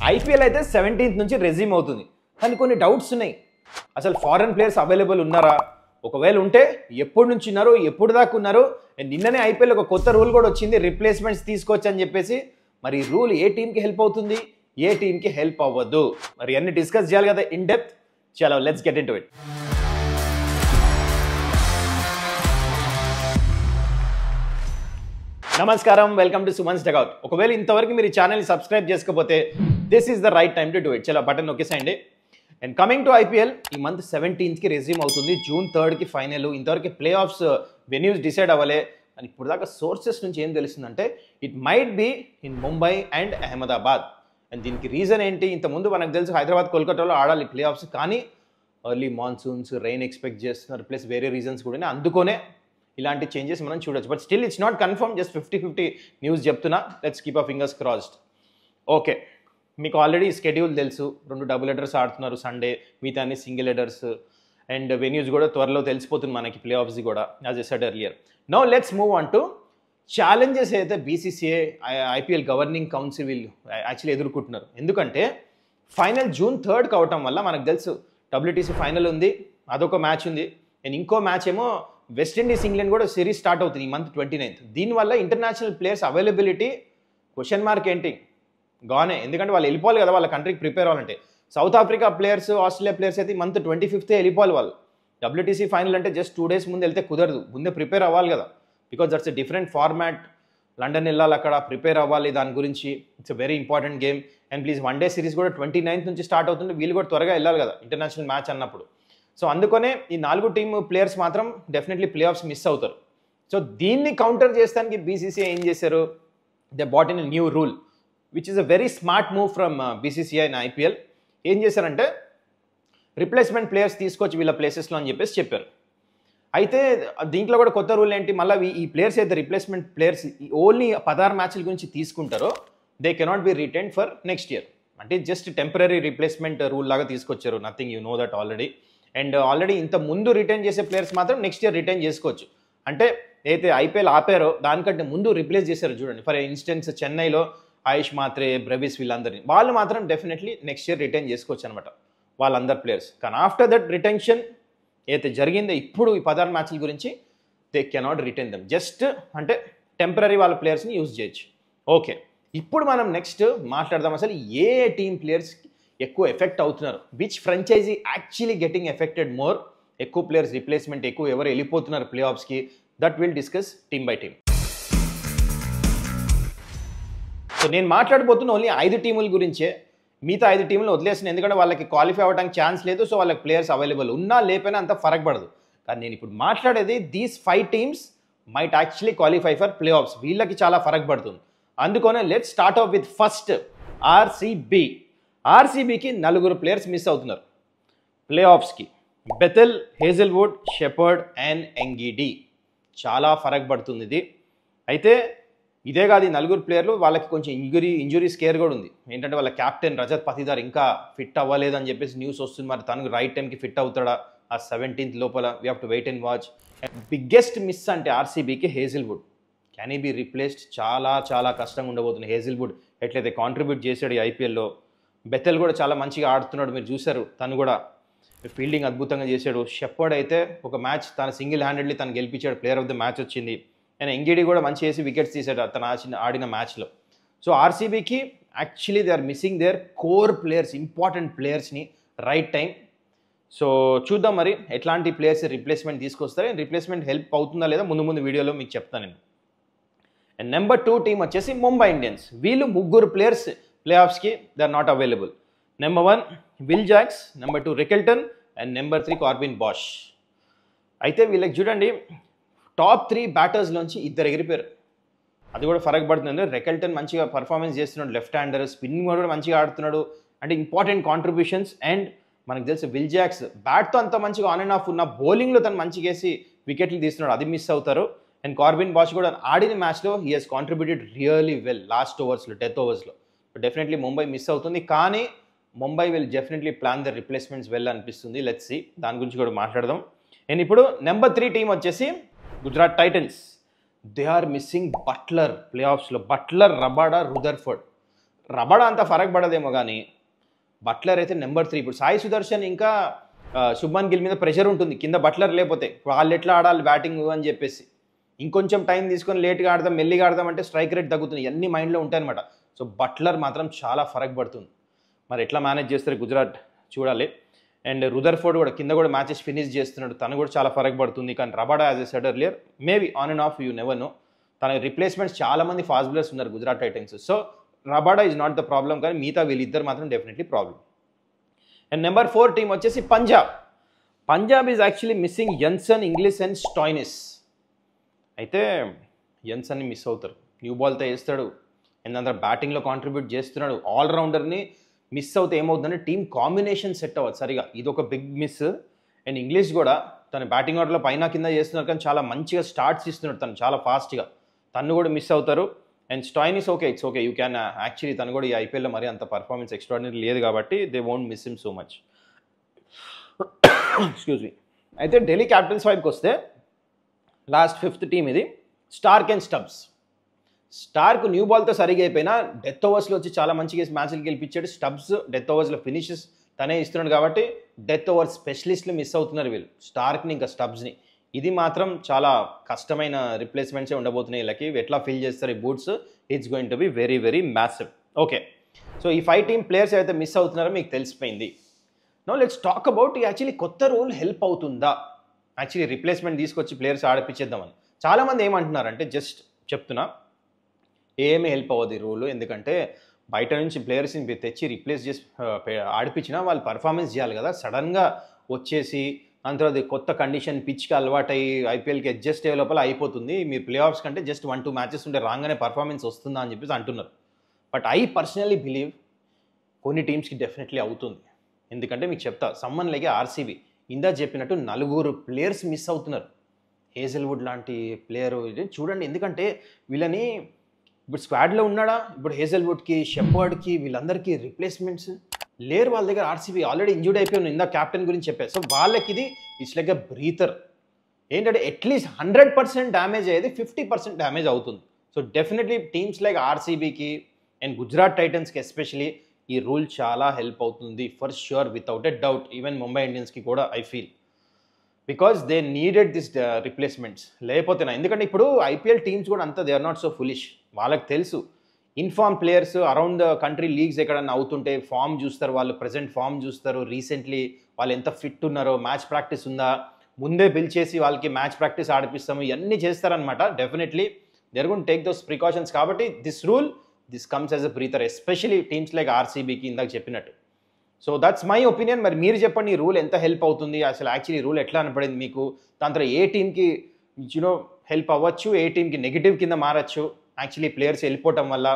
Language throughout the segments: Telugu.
ఐపీఎల్ అయితే 17th నుంచి రెజ్యూమ్ అవుతుంది, కానీ కొన్ని డౌట్స్ ఉన్నాయి. అసలు ఫారెన్ ప్లేయర్స్ అవైలబుల్ ఉన్నారా? ఒకవేళ ఉంటే ఎప్పటి నుంచి ఉన్నారు, ఎప్పుడు దాకా ఉన్నారు? నిన్ననే ఐపీఎల్ ఒక కొత్త రూల్ కూడా వచ్చింది, రిప్లేస్మెంట్స్ తీసుకోవచ్చు అని చెప్పేసి. మరి ఈ రూల్ ఏ టీంకి హెల్ప్ అవుతుంది, ఏ టీంకి హెల్ప్ అవ్వద్దు, మరి అన్ని డిస్కస్ చేయాలి కదా ఇన్ డెప్త్. చలో let's get into it. నమస్కారం, వెల్కమ్ టు సుమన్స్ డగౌట్. ఒకవేళ ఇంతవరకు మీరు ఈ ఛానల్ని సబ్స్క్రైబ్ చేసుకోకపోతే this is the right time to do it. చలో బటన్ నొక్కేసేయండి. అండ్ కమింగ్ టు ఐపీఎల్, ఈ మంత్ 17th రెజ్యూమ్ అవుతుంది, June 3 ఫైనల్. ఇంతవరకు ప్లే ఆఫ్స్ వెన్యూస్ డిసైడ్ అవ్వలే. అని ఇప్పుడు దాకా సోర్సెస్ నుంచి ఏం తెలుస్తుందంటే it might be in Mumbai and Ahmedabad. And దీనికి రీజన్ ఏంటి? ఇంతకుముందు మనకు తెలుసు హైదరాబాద్, కోల్కతాలో ఆడాలి ప్లే ఆఫ్స్, కానీ ఎర్లీ మాన్సూన్స్, రెయిన్ ఎక్స్పెక్ట్ చేస్తున్నారు, ప్లస్ వేరే రీజన్స్ కూడా. అందుకోనే ఇలాంటి చేంజెస్ మనం చూడొచ్చు. But still it's not confirm, just 50-50 news చెప్తున్నా. Let's keep our fingers crossed. Okay, మీకు ఆల్రెడీ స్కెడ్యూల్ తెలుసు. 2 డబుల్ హెడర్స్ ఆడుతున్నారు సండే, మిగతా అన్ని సింగిల్ హెడర్స్. అండ్ వెన్యూస్ కూడా త్వరలో తెలిసిపోతుంది మనకి, ప్లే ఆఫ్స్ కూడా, as I said earlier. Now let's move on to challenges అయితే బీసీసీఐ, ఐపీఎల్ గవర్నింగ్ కౌన్సిల్ వీళ్ళు యాక్చువల్లీ ఎదుర్కొంటున్నారు. ఎందుకంటే ఫైనల్ June 3 అవటం వల్ల మనకు తెలుసు WTC ఫైనల్ ఉంది, అదొక మ్యాచ్ ఉంది. అండ్ ఇంకో మ్యాచ్ ఏమో వెస్టిండీస్ ఇంగ్లాండ్ కూడా సిరీస్ స్టార్ట్ అవుతుంది ఈ మంత్ 29th. దీనివల్ల international players availability question mark ఏంటి గానే, ఎందుకంటే వాళ్ళు వెళ్ళిపోవాలి కదా వాళ్ళ కంట్రీకి ప్రిపేర్ అవ్వాలంటే. South Africa players, Australia players అయితే మంత్ 25th వెళ్ళిపోవాలి వాళ్ళు. WTC ఫైనల్ అంటే జస్ట్ 2 days ముందు వెళ్తే కుదరదు, ముందే ప్రిపేర్ అవ్వాలి కదా, because that's a different format. London వెళ్ళాలి, అక్కడ ప్రిపేర్ అవ్వాలి దాని గురించి. It's a very important game. And please one-day series కూడా 29th నుంచి స్టార్ట్ అవుతుంది, వీళ్ళు కూడా త్వరగా వెళ్ళాలి కదా ఇంటర్నేషనల్ మ్యాచ్ అన్నప్పుడు. సో అందుకనే ఈ 4 టీమ్ ప్లేయర్స్ మాత్రం డెఫినెట్లీ ప్లే ఆఫ్స్ మిస్ అవుతారు. సో దీన్ని కౌంటర్ చేస్తానికి బీసీసీఐ ఏం చేశారు? They brought in a new rule which is a very smart move from BCCI and IPL. ఏం చేశారంటే రిప్లేస్మెంట్ ప్లేయర్స్ తీసుకోవచ్చు వీళ్ళ ప్లేసెస్లో అని చెప్పేసి చెప్పారు. అయితే దీంట్లో కూడా కొత్త రూల్ ఏంటి, మళ్ళీ ఈ ప్లేయర్స్ అయితే రిప్లేస్మెంట్ ప్లేయర్స్ ఓన్లీ 16 మ్యాచ్ల గురించి తీసుకుంటారో they cannot be retained for next year. అంటే జస్ట్ టెంపరీ రిప్లేస్మెంట్ రూల్ లాగా తీసుకొచ్చారు, nothing, you know that already. And already ఇంత ముందు రిటైన్ చేసే ప్లేయర్స్ మాత్రం నెక్స్ట్ ఇయర్ రిటైన్ చేసుకోవచ్చు. అంటే అయితే ఐపీఎల్ ఆపారో దానికంటే ముందు రిప్లేస్ చేశారు చూడండి. ఫర్ ఇన్స్టెన్స్ చెన్నైలో ఆయుష్ మాత్రే, బ్రెవిస్, వీళ్ళందరినీ వాళ్ళు మాత్రం డెఫినెట్లీ నెక్స్ట్ ఇయర్ రిటైన్ చేసుకోవచ్చు అనమాట వాళ్ళందరు ప్లేయర్స్. కానీ ఆఫ్టర్ దట్ రిటెన్షన్ అయితే జరిగిందో ఇప్పుడు ఈ 16 మ్యాచ్ల గురించి they cannot retain them, just అంటే టెంపరీ వాళ్ళ ప్లేయర్స్ని యూజ్ చేయొచ్చు. ఓకే, ఇప్పుడు మనం నెక్స్ట్ మాట్లాడదాం అసలు ఏ టీమ్ ప్లేయర్స్ ఎక్కువ ఎఫెక్ట్ అవుతున్నారు, which franchise actually getting affected more, ఎక్కువ ప్లేయర్స్ రిప్లేస్మెంట్, ఎక్కువ ఎవరు వెళ్ళిపోతున్నారు ప్లే ఆఫ్స్కి. That will discuss team by team. So నేను మాట్లాడబోతున్న ఓన్లీ 5 టీముల గురించే, మిగతా 5 టీములు వదిలేసిన, ఎందుకంటే వాళ్ళకి క్వాలిఫై అవ్వడానికి ఛాన్స్ లేదు. సో వాళ్ళకి ప్లేయర్స్ అవైలబుల్ ఉన్నా లేకపోయినా అంత ఫరక్ పడదు. కానీ నేను ఇప్పుడు మాట్లాడేది these 5 teams might actually qualify for playoffs, వీళ్ళకి చాలా ఫరక్ పడుతుంది. అందుకనే let's start off with first RCB. ఆర్సీబీకి 4 ప్లేయర్స్ మిస్ అవుతున్నారు ప్లే ఆఫ్స్కి. Bethell, Hazlewood, Shepherd and Ngidi. చాలా ఫరక్ పడుతుంది ఇది. అయితే ఇదే కాదు, ఈ 4 ప్లేయర్లు వాళ్ళకి కొంచెం ఇంజురీ స్కేర్ కూడా ఉంది. ఏంటంటే వాళ్ళ క్యాప్టెన్ రజత్ పతిదార్ ఇంకా ఫిట్ అవ్వలేదని చెప్పేసి న్యూస్ వస్తుంది. మరి తనకు రైట్ టైంకి ఫిట్ అవుతాడా ఆ 17th లోపల? We have to wait and watch. Biggest miss అంటే ఆర్సీబీకి Hazlewood. Can he be replaced? చాలా చాలా కష్టంగా ఉండబోతుంది. హేజల్వుడ్ ఎట్లయితే కాంట్రిబ్యూట్ చేశాడు ఈ ఐపీఎల్లో. బెథెల్ కూడా చాలా మంచిగా ఆడుతున్నాడు, మీరు చూశారు, తను కూడా ఫీల్డింగ్ అద్భుతంగా చేశాడు. షెపర్డ్ అయితే ఒక మ్యాచ్ తన సింగిల్ హ్యాండెడ్లీ తను గెలిపించాడు, ప్లేయర్ ఆఫ్ ద మ్యాచ్ వచ్చింది. అండ్ ఎంగిడి కూడా మంచి చేసి వికెట్స్ తీశాడు తను ఆడిన మ్యాచ్లో. సో ఆర్సీబీకి actually they are missing their core players, important ప్లేయర్స్ని రైట్ టైం. సో చూద్దాం మరి ఎట్లాంటి ప్లేయర్స్ రిప్లేస్మెంట్ తీసుకొస్తారు, రిప్లేస్మెంట్ హెల్ప్ అవుతుందా లేదా ముందు వీడియోలో మీకు చెప్తాను నేను. అండ్ నెంబర్ 2 టీం వచ్చేసి ముంబై ఇండియన్స్. వీళ్ళు 3 ప్లేయర్స్ ప్లే ఆఫ్స్కి they are not available. Number 1 Will Jacks, number 2 Rickelton and number 3 Corbin Bosch. అయితే వీళ్ళకి చూడండి టాప్ 3 బ్యాటర్స్లోంచి 2 ఎగిరిపోయారు. అది కూడా ఫరక్ పడుతుంది. రికెల్టన్ మంచిగా పర్ఫార్మెన్స్ చేస్తున్నాడు, లెఫ్ట్ హ్యాండర్, స్పిన్నింగ్ కూడా మంచిగా ఆడుతున్నాడు, అంటే ఇంపార్టెంట్ కాంట్రిబ్యూషన్స్. అండ్ మనకు తెలిసి విల్ జాక్స్ బ్యాట్తో అంత మంచిగా ఆన్ అండ్ ఆఫ్ ఉన్న, బౌలింగ్లో తను మంచిగా వేసి వికెట్లు తీస్తున్నాడు, అది మిస్ అవుతారు. అండ్ కార్బిన్ బాష్ కూడా ఆడిన మ్యాచ్లో he has contributed really well last ఓవర్స్లో, డెత్ ఓవర్స్లో. డెఫినెట్లీ ముంబై మిస్ అవుతుంది, కానీ Mumbai will definitely plan the replacements well అనిపిస్తుంది. లెట్స్ సీ, దాని గురించి కూడా మాట్లాడదాం. అండ్ ఇప్పుడు నెంబర్ 3 టీం వచ్చేసి Gujarat Titans. They are missing Buttler ప్లే ఆఫ్స్లో. బట్లర్, రబాడా, రుదర్ఫర్డ్ రబడ అంత ఫరక్ పడదేమో కానీ బట్లర్ అయితే నెంబర్ 3. ఇప్పుడు సాయి సుదర్శన్ ఇంకా శుభ్మన్ గిల్ మీద ప్రెషర్ ఉంటుంది కింద బట్లర్ లేకపోతే వాళ్ళు ఎట్లా ఆడాలి బ్యాటింగ్ అని చెప్పేసి ఇంకొంచెం టైం తీసుకొని లేట్గా ఆడదాం మెల్లిగా ఆడదాం అంటే స్ట్రైక్ రేట్ తగ్గుతుంది ఇవన్నీ మైండ్లో ఉంటాయన్నమాట. సో బట్లర్ మాత్రం చాలా ఫరక్ పడుతుంది. మరి ఎట్లా మేనేజ్ చేస్తారు గుజరాత్ చూడాలి. అండ్ రుదర్ఫోర్డ్ కూడా కింద కూడా మ్యాచెస్ ఫినిష్ చేస్తున్నాడు, తను కూడా చాలా ఫరక్ పడుతుంది. కానీ Rabada as I said earlier maybe on and off you never know. తన రిప్లేస్మెంట్స్ చాలా మంది ఫాస్ట్ బౌలర్స్ ఉన్నారు Gujarat Titans. So Rabada is not the problem, కానీ మిగతా వీళ్ళిద్దరు మాత్రం definitely problem. And number 4 team వచ్చేసి Punjab. Punjab is actually missing Jansen, Inglis and Stoinis. అయితే యన్సన్ని మిస్ అవుతారు, న్యూ బాల్తో వేస్తాడు అండ్ అందరూ బ్యాటింగ్లో కాంట్రిబ్యూట్ చేస్తున్నాడు. ఆల్రౌండర్ని మిస్ అవుతే ఏమవుతుందంటే టీం కాంబినేషన్ సెట్ అవ్వదు సరిగా, ఇది ఒక బిగ్ మిస్. అండ్ ఇంగ్లీష్ కూడా తన బ్యాటింగ్ ఆర్డర్లో పైన కింద చేస్తున్నారు కానీ చాలా మంచిగా స్టార్ట్స్ ఇస్తున్నాడు తను చాలా ఫాస్ట్గా, తను కూడా మిస్ అవుతారు. And Stoinis okay it's okay you can actually తను కూడా ఈ ఐపీఎల్లో మరి అంత పర్ఫార్మెన్స్ ఎక్స్ట్రాడినరీ లేదు కాబట్టి they won't miss him so much. Excuse me. అయితే ఢిల్లీ క్యాపిటల్స్ వైపుకి వస్తే లాస్ట్ 5th టీం ఇది Starc and Stubbs. Starc new బాల్తో సరిగా అయిపోయినా డెత్ ఓవర్స్లో వచ్చి చాలా మంచిగా మ్యాచ్లు గెలిపించాడు. స్టబ్స్ డెత్ ఓవర్స్లో ఫినిషెస్ తనే ఇస్తున్నాడు కాబట్టి డెత్ ఓవర్ స్పెషలిస్ట్లు మిస్ అవుతున్నారు వీళ్ళు స్టార్క్ని ఇంకా స్టబ్స్ని. ఇది మాత్రం చాలా కష్టమైన రిప్లేస్మెంట్సే ఉండబోతున్నాయి వీళ్ళకి. ఎట్లా ఫిల్ చేస్తారు ఈ boots, it's going to be very very massive. Okay, so ఈ 5 టీమ్ ప్లేయర్స్ అయితే మిస్ అవుతున్నారో మీకు తెలిసిపోయింది. No let's talk about actually కొత్త రూల్ హెల్ప్ అవుతుందా, యాక్చువల్లీ రిప్లేస్మెంట్ తీసుకొచ్చి ప్లేయర్స్ ఆడిపించేద్దామని. చాలామంది ఏమంటున్నారంటే జస్ట్ చెప్తున్నా ఏమీ హెల్ప్ అవ్వదు ఈ రూల్, ఎందుకంటే బయట నుంచి ప్లేయర్స్ని తెచ్చి రిప్లేస్ చేసి ఆడిపించినా వాళ్ళు పర్ఫార్మెన్స్ చేయాలి కదా. సడన్గా వచ్చేసి దాని తర్వాత కొత్త కండిషన్ పిచ్కి అలవాటై ఐపీఎల్కి అడ్జస్ట్ అయ్యే లోపల అయిపోతుంది. మీరు ప్లే ఆఫ్స్ కంటే జస్ట్ 1-2 మ్యాచెస్ ఉంటే రాగానే పర్ఫార్మెన్స్ వస్తుందా అని చెప్పేసి అంటున్నారు. బట్ ఐ పర్సనలీ బిలీవ్ కొన్ని టీమ్స్కి డెఫినెట్లీ అవుతుంది. ఎందుకంటే మీకు చెప్తా, సమ్మన్ లైక్ ఆర్సీబీ ఇందా చెప్పినట్టు 4 ప్లేయర్స్ మిస్ అవుతున్నారు. హేజల్వుడ్ లాంటి ప్లేయర్ చూడండి, ఎందుకంటే వీళ్ళని ఇప్పుడు స్క్వాడ్లో ఉన్నాడా, ఇప్పుడు హేజల్వుడ్కి షెపర్డ్కి వీళ్ళందరికీ రిప్లేస్మెంట్స్ లేరు వాళ్ళ దగ్గర. ఆర్సీబీ ఆల్రెడీ ఇంజూర్డ్ అయిపోయి ఇందా క్యాప్టెన్ గురించి చెప్పారు. సో వాళ్ళకి ఇది ఇట్స్ లైక్ ఎ బ్రీతర్. ఏంటంటే అట్లీస్ట్ 100% డ్యామేజ్ అయ్యేది 50% డ్యామేజ్ అవుతుంది. సో డెఫినెట్లీ టీమ్స్ లైక్ ఆర్సీబీకి అండ్ గుజరాత్ టైటన్స్కి ఎస్పెషలీ ఈ రూల్ చాలా హెల్ప్ అవుతుంది for sure, without a doubt. Even Mumbai ఇండియన్స్కి కూడా I feel, because they needed this replacements. లేకపోతేనా, ఎందుకంటే ఇప్పుడు ఐపీఎల్ టీమ్స్ కూడా అంతా they are not so foolish. వాళ్ళకి తెలుసు in form players around the country leagues ఎక్కడన్నా అవుతుంటే ఫామ్ చూస్తారు, వాళ్ళు ప్రజెంట్ ఫామ్ చూస్తారు, రీసెంట్లీ వాళ్ళు ఎంత ఫిట్ ఉన్నారో, మ్యాచ్ ప్రాక్టీస్ ఉందా, ముందే పిలిచేసి వాళ్ళకి మ్యాచ్ ప్రాక్టీస్ ఆడిపిస్తాము, ఇవన్నీ చేస్తారనమాట. Definitely they are going to take those precautions. కాబట్టి this rule this comes as a breather, especially teams like ఆర్సీబీకి ఇందాక చెప్పినట్టు. So that's my opinion. మరి మీరు చెప్పండి ఈ రూల్ ఎంత హెల్ప్ అవుతుంది, అసలు యాక్చువల్లీ రూల్ ఎట్లా అనిపడింది మీకు, దాని తర్వాత ఏ టీంకి యూనో హెల్ప్ అవ్వచ్చు, ఏ టీంకి నెగిటివ్ కింద మారచ్చు, యాక్చువల్లీ ప్లేయర్స్ వెళ్ళిపోవటం వల్ల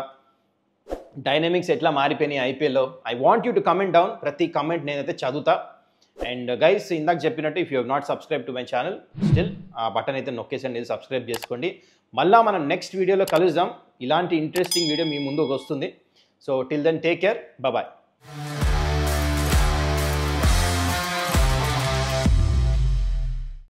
డైనమిక్స్ ఎట్లా మారిపోయినాయి ఐపీఎల్లో. I want you to comment down, ప్రతి కమెంట్ నేనైతే చదువుతా. అండ్ గైస్ ఇందాక చెప్పినట్టు if you have not subscribe to my channel still ఆ బటన్ అయితే నొక్కేసండి, సబ్స్క్రైబ్ చేసుకోండి. మళ్ళీ మనం నెక్స్ట్ వీడియోలో కలుద్దాం. ఇలాంటి ఇంట్రెస్టింగ్ వీడియో మీ ముందుకు వస్తుంది. So till then take care, bye.